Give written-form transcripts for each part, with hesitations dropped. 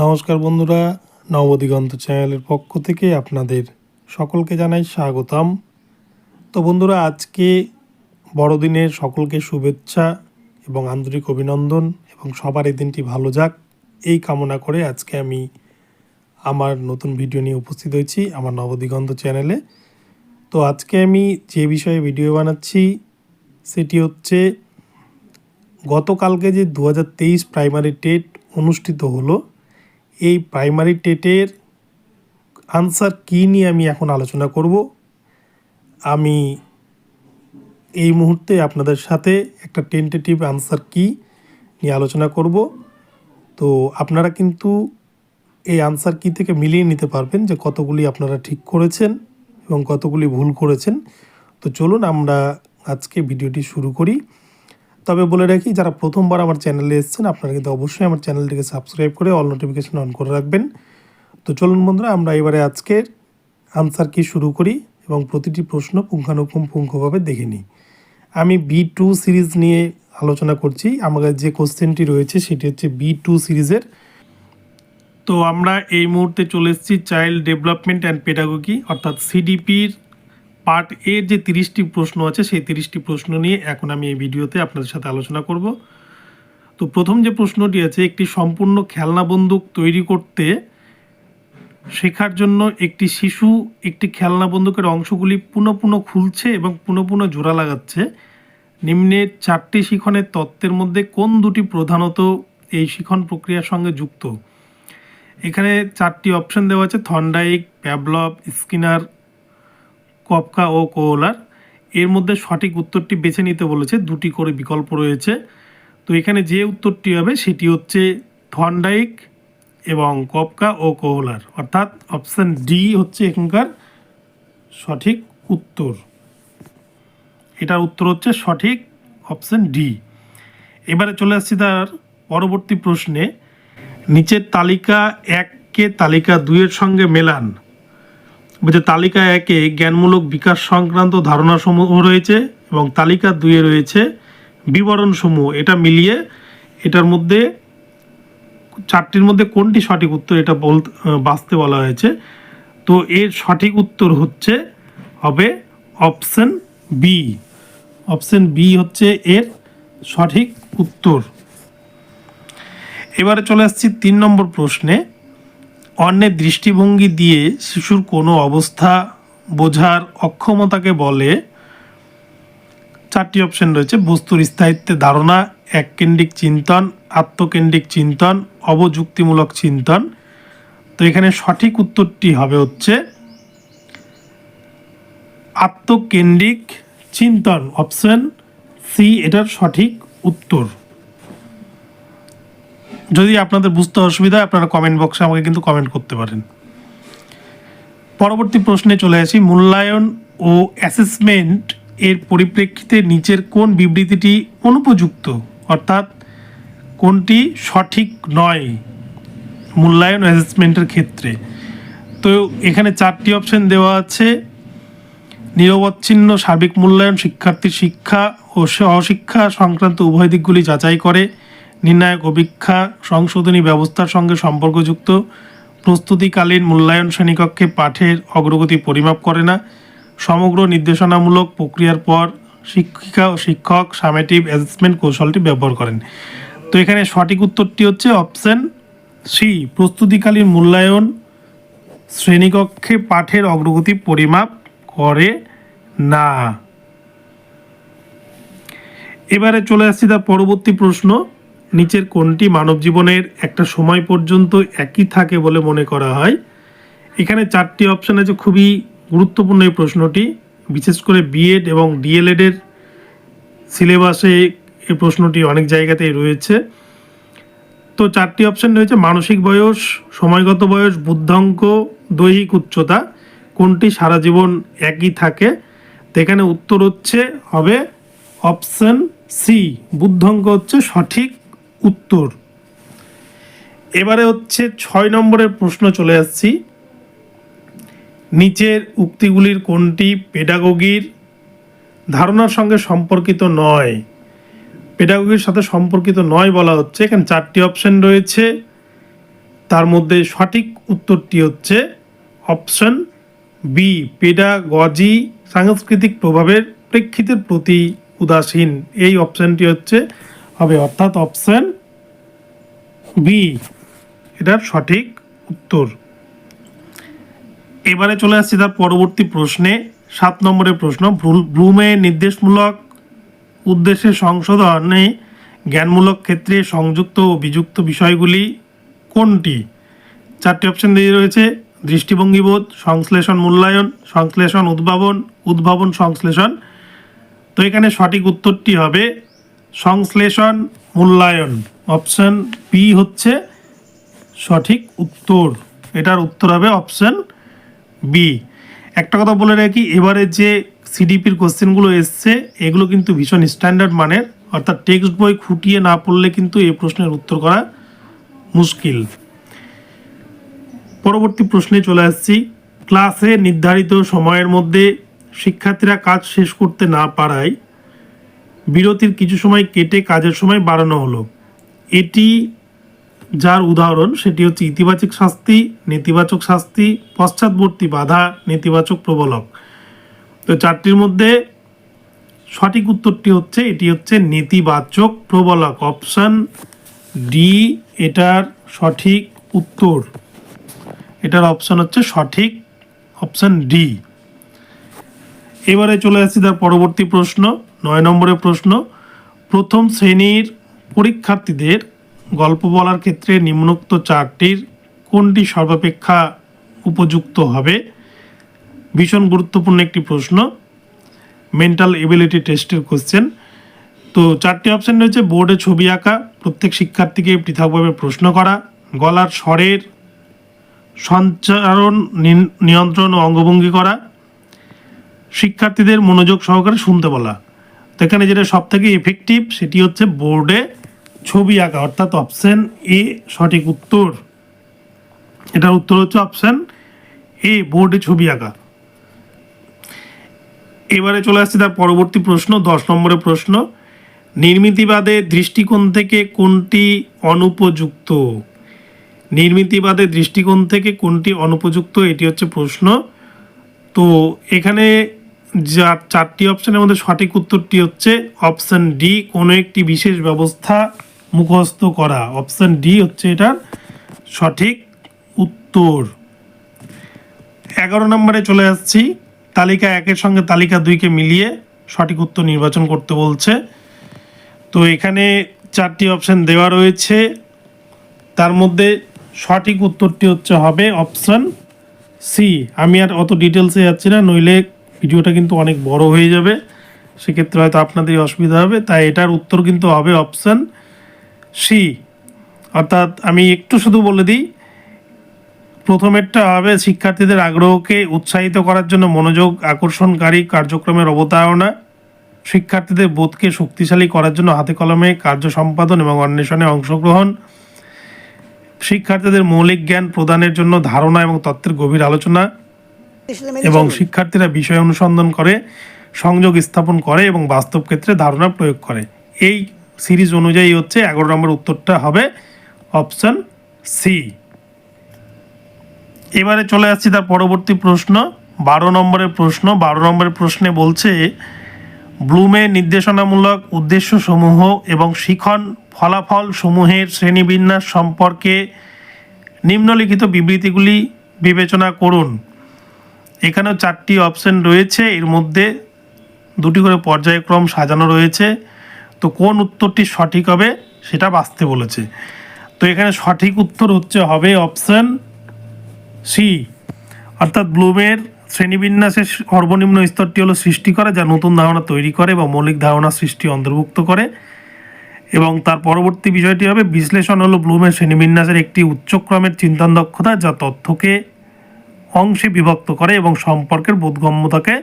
নমস্কার বন্ধুরা, নবদিগন্ত চ্যানেলের পক্ষ থেকে আপনাদের সকলকে জানাই স্বাগতম। তো বন্ধুরা, আজকে বড়দিনের সকলকে শুভেচ্ছা এবং আন্তরিক অভিনন্দন এবং সবার এই দিনটি ভালো যাক এই কামনা করে আজকে আমি আমার নতুন ভিডিও নিয়ে উপস্থিত হয়েছি আমার নবদিগন্ত চ্যানেলে। তো আজকে আমি যে বিষয়ে ভিডিও বানাচ্ছি সেটি হচ্ছে গতকালকে যে 2023 প্রাইমারি টেট অনুষ্ঠিত হলো, এই প্রাইমারি টেটের আনসার কী নিয়ে আমি এখন আলোচনা করব। আমি এই মুহূর্তে আপনাদের সাথে একটা টেন্টেটিভ আনসার কী নিয়ে আলোচনা করব। তো আপনারা কিন্তু এই আনসার কী থেকে মিলিয়ে নিতে পারবেন যে কতগুলি আপনারা ঠিক করেছেন এবং কতগুলি ভুল করেছেন। তো চলুন আমরা আজকে ভিডিওটি শুরু করি। তবে বলে রাখি, যারা প্রথমবার আমার চ্যানেলে এসেছেন আপনারা কিন্তু অবশ্যই আমার চ্যানেলটিকে সাবস্ক্রাইব করে অল নোটিফিকেশন অন করে রাখবেন। তো চলুন বন্ধুরা, আমরা এবারে আজকের আনসার কি শুরু করি এবং প্রতিটি প্রশ্ন পুঙ্খানুপুঙ্খভাবে দেখে নিই। আমি B2 সিরিজ নিয়ে আলোচনা করছি। আমাদের যে কোশ্চেনটি রয়েছে সেটি হচ্ছে B2 সিরিজের। তো আমরা এই মুহূর্তে চলে এসেছি চাইল্ড ডেভেলপমেন্ট অ্যান্ড পেডাগোগি অর্থাৎ CDPর পার্ট এর যে 30টি প্রশ্ন আছে সেই 30টি প্রশ্ন নিয়ে এখন আমি এই ভিডিওতে আপনাদের সাথে আলোচনা করব। তো প্রথম যে প্রশ্নটি আছে, একটি সম্পূর্ণ খেলনা বন্দুক তৈরি করতে শেখার জন্য একটি শিশু একটি খেলনা বন্দুকের অংশগুলি পুনঃ খুলছে এবং পুনঃ জোড়া লাগাচ্ছে। নিম্নের 4টি শিখনের তত্ত্বের মধ্যে কোন দুটি প্রধানত এই শিখন প্রক্রিয়ার সঙ্গে যুক্ত? এখানে 4টি অপশন দেওয়া আছে: থর্নডাইক, প্যাভলভ, স্কিনার, কফকা ও কোহলার। এর মধ্যে সঠিক উত্তরটি বেছে নিতে বলেছে, 2টি করে বিকল্প রয়েছে। তো এখানে যে উত্তরটি হবে সেটি হচ্ছে থর্নডাইক এবং কফকা ও কোহলার, অর্থাৎ অপশান ডি হচ্ছে এখানকার সঠিক উত্তর। এটার উত্তর হচ্ছে সঠিক অপশান ডি। এবারে চলে আসছি তার পরবর্তী প্রশ্নে। নিচের তালিকা 1কে তালিকা 2-এর সঙ্গে মেলান। বলছে তালিকা 1-এ জ্ঞানমূলক বিকাশ সংক্রান্ত ধারণাসমূহ রয়েছে এবং তালিকা 2-এ রয়েছে বিবরণসমূহ। এটা মিলিয়ে এটার মধ্যে 4টির মধ্যে কোনটি সঠিক উত্তর এটা বাছতে বলা হয়েছে। তো এর সঠিক উত্তর হবে অপশন বি। অপশন বি হচ্ছে এর সঠিক উত্তর। এবারে চলে আসছি 3 নম্বর প্রশ্নে। অন্যের দৃষ্টিভঙ্গি দিয়ে শিশুর কোনো অবস্থা বোঝার অক্ষমতাকে বলে। 4টি অপশন রয়েছে: বস্তুর স্থায়িত্বের ধারণা, এককেন্দ্রিক চিন্তন, আত্মকেন্দ্রিক চিন্তন, অবযুক্তিমূলক চিন্তন। তো এখানে সঠিক উত্তরটি হবে হচ্ছে আত্মকেন্দ্রিক চিন্তন, অপশন সি এটার সঠিক উত্তর। যদি আপনাদের বুঝতে অসুবিধা হয় আপনারা কমেন্ট বক্সে আমাকে কিন্তু কমেন্ট করতে পারেন। পরবর্তী প্রশ্নে চলে আসি। মূল্যায়ন ও অ্যাসেসমেন্ট এর পরিপ্রেক্ষিতে নিচের কোন বিবৃতিটি অনুপযুক্ত, অর্থাৎ কোনটি সঠিক নয় মূল্যায়ন অ্যাসেসমেন্টের ক্ষেত্রে? তো এখানে 4টি অপশন দেওয়া আছে: নিরবচ্ছিন্ন সার্বিক মূল্যায়ন শিক্ষার্থীর শিক্ষা ও সহশিক্ষা সংক্রান্ত উভয় দিকগুলি যাচাই করে, নির্ণায়ক অপেক্ষা সংশোধনী ব্যবস্থার সঙ্গে সম্পর্কযুক্ত, প্রস্তুতিকালীন মূল্যায়ন শ্রেণীকক্ষে পাঠের অগ্রগতি পরিমাপ করে না, সমগ্র নির্দেশনামূলক প্রক্রিয়ার পর শিক্ষিকা ও শিক্ষক সামেটিভ অ্যাসেসমেন্ট কৌশলটি ব্যবহার করেন। তো এখানে সঠিক উত্তরটি হচ্ছে অপশন সি, প্রস্তুতিকালীন মূল্যায়ন শ্রেণীকক্ষে পাঠের অগ্রগতি পরিমাপ করে না। এবারে চলে আসছি তার পরবর্তী প্রশ্ন। নিচের কোনটি মানব জীবনের একটা সময় পর্যন্ত একই থাকে বলে মনে করা হয়? এখানে 4টি অপশন আছে। খুবই গুরুত্বপূর্ণ এই প্রশ্নটি, বিশেষ করে বিএড এবং ডিএলএড এর সিলেবাসে এই প্রশ্নটি অনেক জায়গাতেই রয়েছে। তো 4টি অপশন রয়েছে: মানসিক বয়স, সময়গত বয়স, বুদ্ধাঙ্ক, দৈহিক উচ্চতা। কোনটি সারা জীবন একই থাকে? তো এখানে উত্তর হবে অপশন সি, বুদ্ধাঙ্ক হচ্ছে সঠিক উত্তর। এবারে 6 নম্বরের প্রশ্ন চলে আসছি। নিচের উক্তিগুলির কোনটি পেডাগোগির ধারণার সঙ্গে সম্পর্কিত নয়? পেডাগোগির সাথে সম্পর্কিত নয় বলা হচ্ছে। এখানে 4টি অপশন রয়েছে: তার মধ্যে সঠিক উত্তরটি হচ্ছে অপশন বি, পেডাগজি সাংস্কৃতিক প্রভাবের প্রেক্ষিতের প্রতি উদাসীন। এই অপশানটি হচ্ছে হবে, অর্থাৎ অপশান বি এটার সঠিক উত্তর। এবারে চলে আসছি তার পরবর্তী প্রশ্নে, 7 নম্বরের প্রশ্ন। ব্লুমের নির্দেশমূলক উদ্দেশ্যে সংশোধনে জ্ঞানমূলক ক্ষেত্রে সংযুক্ত ও বিযুক্ত বিষয়গুলি কোনটি? 4টি অপশন দিয়ে রয়েছে: দৃষ্টিভঙ্গিবোধ, সংশ্লেষণ মূল্যায়ন, সংশ্লেষণ উদ্ভাবন, উদ্ভাবন সংশ্লেষণ। তো এখানে সঠিক উত্তরটি হবে সংশ্লেষণ মূল্যায়ন। অপশন বি হচ্ছে সঠিক উত্তর, এটার উত্তর হবে অপশন বি। একটা কথা বলে রাখি, এবারে যে সিডিপির কোশ্চেনগুলো এসছে এগুলো কিন্তু ভীষণ স্ট্যান্ডার্ড মানের, অর্থাৎ টেক্সট বই খুঁটিয়ে না পড়লে কিন্তু এই প্রশ্নের উত্তর করা মুশকিল। পরবর্তী প্রশ্নে চলে আসছি। ক্লাসে নির্ধারিত সময়ের মধ্যে শিক্ষার্থীরা কাজ শেষ করতে না পারায় বিরতির কিছু সময় কেটে কাজের সময় বাড়ানো হলো। এটি যার উদাহরণ সেটি হচ্ছে ইতিবাচক শাস্তি, নেতিবাচক শাস্তি, পশ্চাৎবর্তী বাধা, নেতিবাচক প্রবলক। তো 4টির মধ্যে সঠিক উত্তরটি হচ্ছে এটি হচ্ছে নেতিবাচক প্রবলক। অপশন ডি এটার সঠিক উত্তর, এটার অপশন হচ্ছে সঠিক অপশন ডি। এবারে চলে আসছি তার পরবর্তী প্রশ্ন, 9 নম্বরের প্রশ্ন। প্রথম শ্রেণীর পরীক্ষার্থীদের গল্প বলার ক্ষেত্রে নিম্নোক্ত 4টির কোনটি সর্বাপেক্ষা উপযুক্ত হবে? ভীষণ গুরুত্বপূর্ণ একটি প্রশ্ন, মেন্টাল এবিলিটি টেস্টের কোশ্চেন। তো 4টি অপশন রয়েছে: বোর্ডে ছবি আঁকা, প্রত্যেক শিক্ষার্থীকে পৃথকভাবে প্রশ্ন করা, গলার স্বরের সঞ্চারণ নিয়ন্ত্রণ ও অঙ্গভঙ্গি করা, শিক্ষার্থীদের মনোযোগ সহকারে শুনতে বলা। তো এখানে যেটা সব থেকে এফেক্টিভ সেটি হচ্ছে বোর্ডে ছবি আঁকা, অর্থাৎ অপশন এ সঠিক উত্তর। এটার উত্তর হচ্ছে অপশন এ, বোর্ডে ছবি আঁকা। এবারে চলে আসছে তার পরবর্তী প্রশ্ন, 10 নম্বরের প্রশ্ন। নির্মিতিবাদের দৃষ্টিকোণ থেকে কোনটি অনুপযুক্ত? নির্মিতিবাদের দৃষ্টিকোণ থেকে কোনটি অনুপযুক্ত, এটি হচ্ছে প্রশ্ন। তো এখানে যা 4টি অপশনের মধ্যে সঠিক উত্তরটি হচ্ছে অপশন ডি, কোনো একটি বিশেষ ব্যবস্থা মুখস্থ করা। অপশন ডি হচ্ছে এটার সঠিক উত্তর। 11 নম্বরে চলে আসছি। তালিকা 1-এর সঙ্গে তালিকা 2-কে মিলিয়ে সঠিক উত্তর নির্বাচন করতে বলছে। তো এখানে 4টি অপশন দেওয়া রয়েছে, তার মধ্যে সঠিক উত্তরটি হচ্ছে হবে অপশন সি। আমি আর অত ডিটেলসে যাচ্ছি না, নইলে ভিডিওটা কিন্তু অনেক বড় হয়ে যাবে, সেক্ষেত্রে হয়তো আপনাদেরই অসুবিধা হবে। তাই এটার উত্তর কিন্তু হবে অপশন সি। অর্থাৎ আমি একটু শুধু বলে দিই, প্রথমেরটা হবে শিক্ষার্থীদের আগ্রহকে উৎসাহিত করার জন্য মনোযোগ আকর্ষণকারী কার্যক্রমের অবতারণা, শিক্ষার্থীদের বোধকে শক্তিশালী করার জন্য হাতে কলমে কার্য সম্পাদন এবং অন্বেষণে অংশগ্রহণ, শিক্ষার্থীদের মৌলিক জ্ঞান প্রদানের জন্য ধারণা এবং তত্ত্বের গভীর আলোচনা, এবং শিক্ষার্থীরা বিষয় অনুসন্ধান করে, সংযোগ স্থাপন করে এবং বাস্তব ক্ষেত্রে ধারণা প্রয়োগ করে। এই সিরিজ অনুযায়ী হচ্ছে 11 নম্বর উত্তরটা হবে অপশন সি। এবারে চলে আসছি তার পরবর্তী প্রশ্ন, 12 নম্বরের প্রশ্ন। 12 নম্বরের প্রশ্নে বলছে ব্লুমের নির্দেশনামূলক উদ্দেশ্যসমূহ এবং শিখন ফলাফল সমূহের শ্রেণীবিন্যাস সম্পর্কে নিম্নলিখিত বিবৃতিগুলি বিবেচনা করুন। এখানেও 4টি অপশন রয়েছে, এর মধ্যে 2টি করে পর্যায়ক্রম সাজানো রয়েছে। তো কোন উত্তরটি সঠিক হবে সেটা বাছতে বলেছে। তো এখানে সঠিক উত্তর হচ্ছে হবে অপশন সি, অর্থাৎ ব্লুমের শ্রেণীবিন্যাসের সর্বনিম্ন স্তরটি হলো সৃষ্টি করা, যা নতুন ধারণা তৈরি করে এবং মৌলিক ধারণা সৃষ্টি অন্তর্ভুক্ত করে। এবং তার পরবর্তী বিষয়টি হবে বিশ্লেষণ, হলো ব্লুমের শ্রেণীবিন্যাসের একটি উচ্চক্রমের চিন্তন দক্ষতা, যা তথ্যকে অংশে বিভক্ত করে এবং সম্পর্কের বোধগম্যতাকে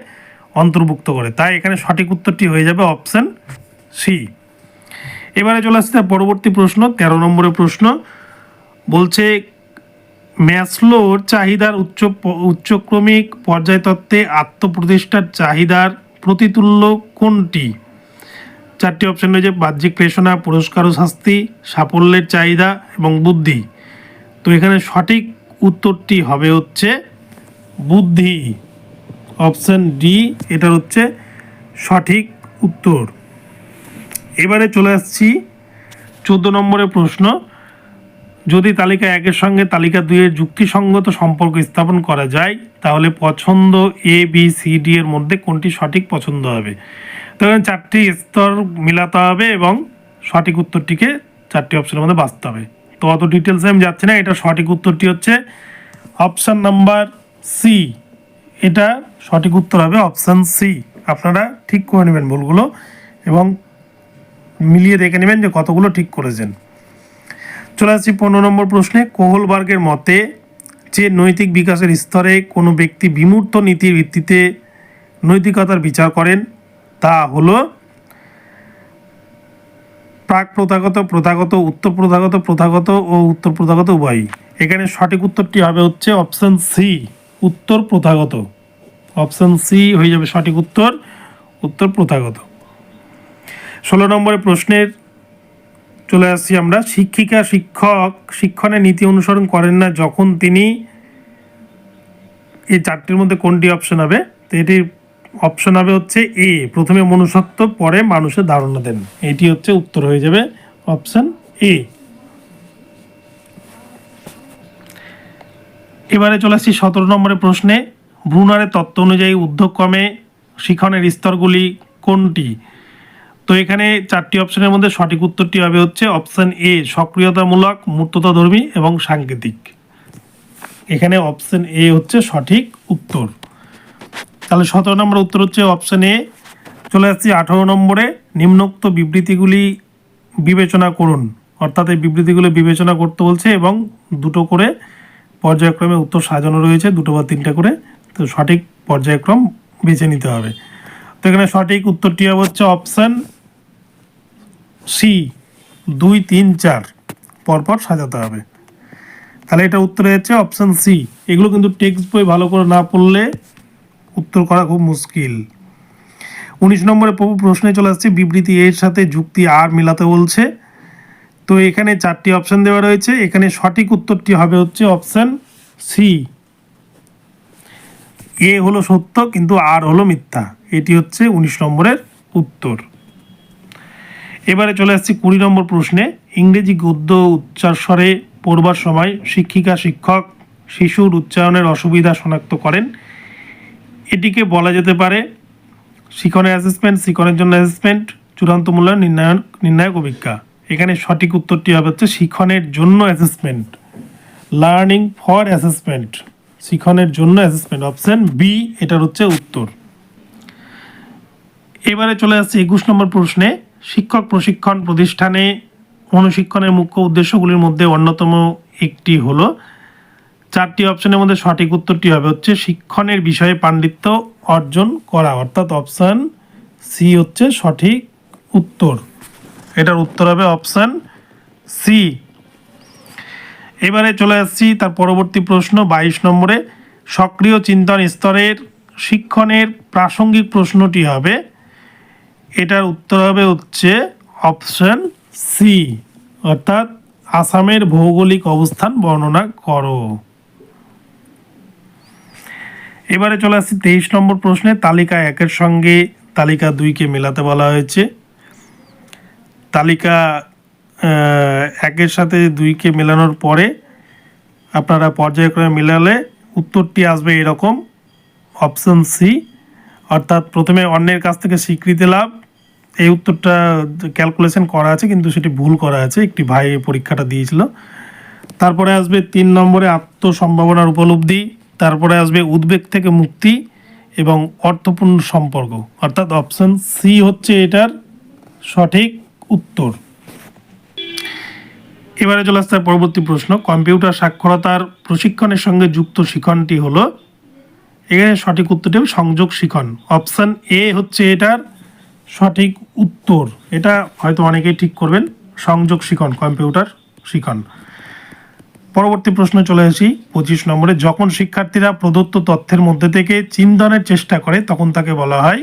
অন্তর্ভুক্ত করে। তাই এখানে সঠিক উত্তরটি হয়ে যাবে অপশন সি। এবারে চলে আসছে পরবর্তী প্রশ্ন, 13 নম্বরের প্রশ্ন। বলছে ম্যাসলোর চাহিদার উচ্চক্রমিক পর্যায়তত্ত্বে আত্মপ্রতিষ্ঠার চাহিদার প্রতিতুল্য কোনটি? 4টি অপশন রয়েছে: বাহ্যিক প্রেষণা, পুরস্কার ও শাস্তি, সাফল্যের চাহিদা এবং বুদ্ধি। তো এখানে সঠিক উত্তরটি হবে হচ্ছে বুদ্ধি, অপশন ডি এটার হচ্ছে সঠিক উত্তর। এবারে চলে আসছি 14 নম্বরের প্রশ্ন। যদি তালিকা 1-এর সঙ্গে তালিকা 2-এর যুক্তিসঙ্গত সম্পর্ক স্থাপন করা যায় তাহলে পছন্দ এ বি সি ডি এর মধ্যে কোনটি সঠিক পছন্দ হবে। তো এখানে 4টি স্তর মিলাতে হবে এবং সঠিক উত্তরটিকে 4টি অপশনের মধ্যে বাছতে হবে। তো অত ডিটেলসে আমি যাচ্ছি না, এটা সঠিক উত্তরটি হচ্ছে অপশান নাম্বার সি। এটা সঠিক উত্তর হবে অপশান সি। আপনারা ঠিক করে নেবেন ভুলগুলো এবং মিলিয়ে দেখে নেবেন যে কতগুলো ঠিক করেছেন। চলে আসছি 15 নম্বর প্রশ্নে। কোহলবার্গের মতে যে নৈতিক বিকাশের স্তরে কোনো ব্যক্তি বিমূর্ত নীতির ভিত্তিতে নৈতিকতার বিচার করেন তা হলো প্রাক প্রথাগত, প্রথাগত, উত্তর প্রথাগত, প্রথাগত ও উত্তর প্রথাগত উভয়ই। এখানে সঠিক উত্তরটি হবে হচ্ছে অপশান সি, উত্তর প্রথাগত। অপশান সি হয়ে যাবে সঠিক উত্তর, উত্তর প্রথাগত। 16 নম্বরের প্রশ্নের চলে আসছি আমরা। শিক্ষিকা শিক্ষক শিক্ষণের নীতি অনুসরণ করেন না যখন তিনি, এই 4টির মধ্যে কোনটি অপশন হবে। তো এটির অপশন হবে হচ্ছে এ, প্রথমে মনুষ্যত্ব পরে মানুষের ধারণা দেন। এটি হচ্ছে উত্তর হয়ে যাবে অপশন এ। এবারে চলে আসছি 17 নম্বরের প্রশ্নে। ব্রুনারের তত্ত্ব অনুযায়ী উদ্যোগক্রমে শিক্ষণের স্তরগুলি কোনটি। তো এখানে 4টি অপশনের মধ্যে সঠিক উত্তরটি হবে হচ্ছে অপশন এ, সক্রিয়তামূলক, মূর্ততাধর্মী এবং সাংকেতিক। এখানে অপশন এ হচ্ছে সঠিক উত্তর। তাহলে 17 নম্বর উত্তর হচ্ছে অপশন এ। চলে আসছি 18 নম্বরে। নিম্নোক্ত বিবৃতিগুলি বিবেচনা করুন, অর্থাৎ এই বিবৃতিগুলো বিবেচনা করতে বলছে এবং দুটো করে পর্যায়ক্রমে উত্তর সাজানো রয়েছে, 2 বা 3টা করে। তো সঠিক পর্যায়ক্রম বেছে নিতে হবে। তো এখানে সঠিক উত্তরটি হবে হচ্ছে অপশান সি, 2, 3, 4 পরপর সাজাতে হবে। তাহলে এটা উত্তর হচ্ছে অপশান সি। এগুলো কিন্তু টেক্সট বই ভালো করে না পড়লে উত্তর করা খুব মুশকিল। 19 নম্বরে প্রশ্নে চলে আসছে। বিবৃতি এর সাথে যুক্তি আর মিলাতে বলছে। তো এখানে 4টি অপশান দেওয়া রয়েছে। এখানে সঠিক উত্তরটি হবে হচ্ছে অপশান সি, এ হলো সত্য কিন্তু আর হলো মিথ্যা। এটি হচ্ছে 19 নম্বরের উত্তর। এবারে চলে আসছি 20 নম্বর প্রশ্নে। ইংরেজি গদ্য উচ্চারস্বরে পড়বার সময় শিক্ষিকা শিক্ষক শিশুর উচ্চারণের অসুবিধা শনাক্ত করেন। এটিকে বলা যেতে পারে শিক্ষণের অ্যাসেসমেন্ট, শিক্ষণের জন্য অ্যাসেসমেন্ট, চূড়ান্ত মূল্যায়ন, নির্ণায়ক অভিজ্ঞতা। এখানে সঠিক উত্তরটি হবে হচ্ছে শিক্ষণের জন্য অ্যাসেসমেন্ট, লার্নিং ফর অ্যাসেসমেন্ট, শিক্ষণের জন্য অ্যাসেসমেন্ট। অপশন বি এটার হচ্ছে উত্তর। এবারে চলে আসছে 21 নম্বর প্রশ্নে। শিক্ষক প্রশিক্ষণ প্রতিষ্ঠানে অনুশিক্ষণের মুখ্য উদ্দেশ্যগুলির মধ্যে অন্যতম একটি হলো। 4টি অপশনের মধ্যে সঠিক উত্তরটি হবে হচ্ছে শিক্ষণের বিষয়ে পাণ্ডিত্য অর্জন করা, অর্থাৎ অপশান সি হচ্ছে সঠিক উত্তর। এটার উত্তর হবে অপশান সি। এবারে চলে আসছি তার পরবর্তী প্রশ্ন 22 নম্বরে। সক্রিয় চিন্তন স্তরের শিক্ষণের প্রাসঙ্গিক প্রশ্নটি হবে, এটার উত্তর হবে হচ্ছে অপশন সি, অর্থাৎ আসামের ভৌগোলিক অবস্থান বর্ণনা করো। এবারে চলে আসছি 23 নম্বর প্রশ্নে। তালিকা 1-এর সঙ্গে তালিকা 2-কে মেলাতে বলা হয়েছে। তালিকা 1-এর সাথে 2-কে মেলানোর পরে আপনারা পর্যায়ক্রমে মেলালে উত্তরটি আসবে এরকম, অপশন সি, অর্থাৎ প্রথমে অন্যের কাছ থেকে স্বীকৃতি লাভ। এই উত্তরটা ক্যালকুলেশন করা আছে কিন্তু সেটি ভুল করা আছে, একটি ভাই এই পরীক্ষাটা দিয়েছিল। তারপরে আসবে 3 নম্বরে আত্মসম্ভাবনার উপলব্ধি। তারপরে আসবে উদ্বেগ থেকে মুক্তি এবং অর্থপূর্ণ সম্পর্ক, অর্থাৎ অপশন সি হচ্ছে এটার সঠিক উত্তর। এবারে চলে আসছে পরবর্তী প্রশ্ন। কম্পিউটার সাক্ষরতার প্রশিক্ষণের সঙ্গে যুক্ত শিক্ষণটি হলো, এখানে সঠিক উত্তরটি সংযোগ শিক্ষণ। অপশন এ হচ্ছে এটার সঠিক উত্তর। এটা হয়তো অনেকেই ঠিক করবেন, সংযোগ শিক্ষণ, কম্পিউটার শিক্ষণ। পরবর্তী প্রশ্ন চলে আসি 25 নম্বরে। যখন শিক্ষার্থীরা প্রদত্ত তথ্যের মধ্যে থেকে চিন্তনের চেষ্টা করে তখন তাকে বলা হয়,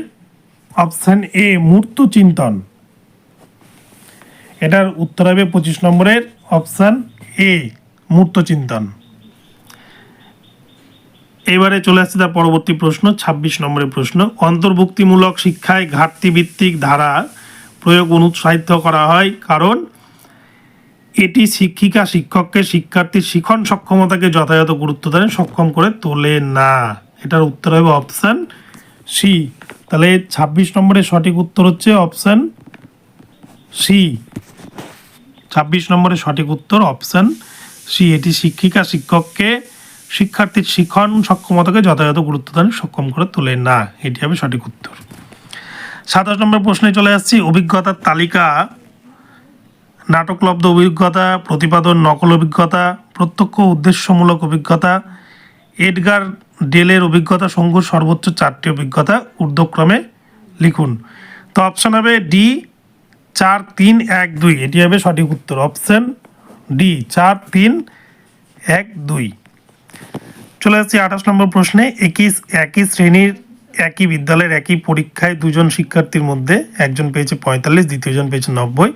অপশন এ মূর্ত চিন্তন। এটার উত্তর হবে 25 নম্বরের অপশন এ, মূর্ত চিন্তন। এবারে চলে আসছে তার পরবর্তী প্রশ্ন, ২৬ নম্বরের প্রশ্ন। অন্তর্ভুক্তিমূলক শিক্ষায় ঘাটতি ভিত্তিক ধারা প্রয়োগ অনুৎসাহিত করা হয় কারণ এটি শিক্ষিকা শিক্ষককে শিক্ষার্থীর শিখন সক্ষমতাকে যথাযথ গুরুত্বদানে সক্ষম করে তোলে না। এটার উত্তর হবে অপশান সি। তাহলে ২৬ নম্বরের সঠিক উত্তর হচ্ছে অপশান সি। ২৬ নম্বরের সঠিক উত্তর অপশান সি। এটি শিক্ষিকা শিক্ষককে শিক্ষার্থীর শিখন সক্ষমতাকে যথাযথ গুরুত্বদানে সক্ষম করে তোলে না। এটি হবে সঠিক উত্তর। ২৭ নম্বর প্রশ্নে চলে আসছি। অভিজ্ঞতার তালিকা: নাটকলব্ধ অভিজ্ঞতা, প্রতিপাদন নকল অভিজ্ঞতা, প্রত্যক্ষ উদ্দেশ্যমূলক অভিজ্ঞতা, এডগার ডেলের অভিজ্ঞতা সমূহ সর্বোচ্চ 4টি অভিজ্ঞতা ঊর্ধ্বক্রমে লিখুন। তো অপশান হবে ডি 4, 3, 1, 2। এটি হবে সঠিক উত্তর অপশান ডি 4, 3, 1, 2। চলে আসছি ২৮ নম্বর প্রশ্নে। একই শ্রেণীর একই বিদ্যালয়ের একই পরীক্ষায় দুজন শিক্ষার্থীর মধ্যে একজন পেয়েছে 45, দ্বিতীয়জন পেয়েছে 90।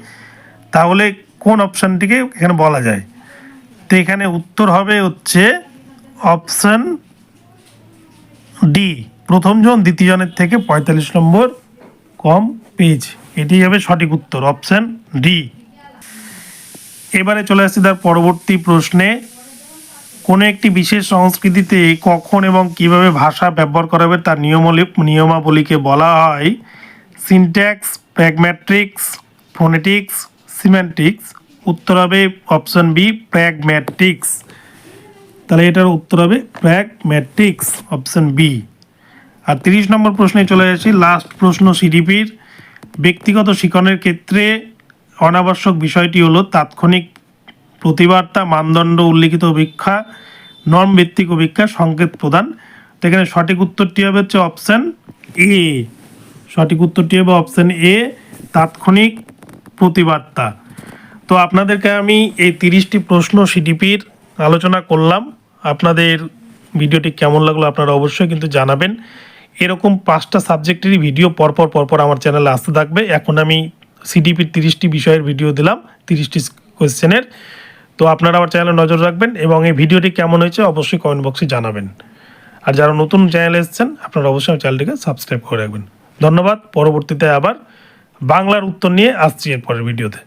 তাহলে কোন অপশানটিকে এখানে বলা যায়? তো এখানে উত্তর হবে হচ্ছে অপশান ডি, প্রথমজন দ্বিতীয়জনের থেকে 45 নম্বর কম পেয়েছে। এটি হবে সঠিক উত্তর অপশান ডি। এবারে চলে আসছি তার পরবর্তী প্রশ্নে। কোনো একটি বিশেষ সংস্কৃতিতে কখন এবং কিভাবে ভাষা ব্যবহার করা হবে তার নিয়মাবলীকে বলা হয় সিনট্যাক্স, প্র্যাগম্যাট্রিক্স, ফোনেটিক্স, সিম্যান্টিক্স। উত্তর হবে অপশান বি, প্র্যাগম্যাট্রিক্স। তাহলে এটার উত্তর হবে প্র্যাগম্যাট্রিক্স অপশান বি। আর 30 নম্বর প্রশ্নে চলে আসি, লাস্ট প্রশ্ন সিডিপির। ব্যক্তিগত শিক্ষণের ক্ষেত্রে অনাবশ্যক বিষয়টি হলো তাৎক্ষণিক প্রতিবার্তা, মানদণ্ড উল্লিখিত অপেক্ষা, নর্ম ভিত্তিক অপেক্ষা, সংকেত প্রদান। তো এখানে সঠিক উত্তরটি হবে হচ্ছে অপশান এ। সঠিক উত্তরটি হবে অপশান এ, তাৎক্ষণিক প্রতিবার্তা। তো আপনাদেরকে আমি এই 30টি প্রশ্ন সিডিপির আলোচনা করলাম। আপনাদের ভিডিওটি কেমন লাগলো আপনারা অবশ্যই কিন্তু জানাবেন। এরকম 5টা সাবজেক্টেরই ভিডিও পরপর আমার চ্যানেলে আসতে থাকবে। এখন আমি সিডিপির 30টি বিষয়ের ভিডিও দিলাম, 30টি কোয়েশ্চেনের। তো আপনারা আমার চ্যানেলে নজর রাখবেন এবং এই ভিডিওটি কেমন হয়েছে অবশ্যই কমেন্ট বক্সে জানাবেন। আর যারা নতুন চ্যানেলে এসেছেন আপনারা অবশ্যই আমার চ্যানেলটিকে সাবস্ক্রাইব করে রাখবেন। ধন্যবাদ। পরবর্তীতে আবার বাংলার উত্তর নিয়ে আসছি এর পরের ভিডিওতে।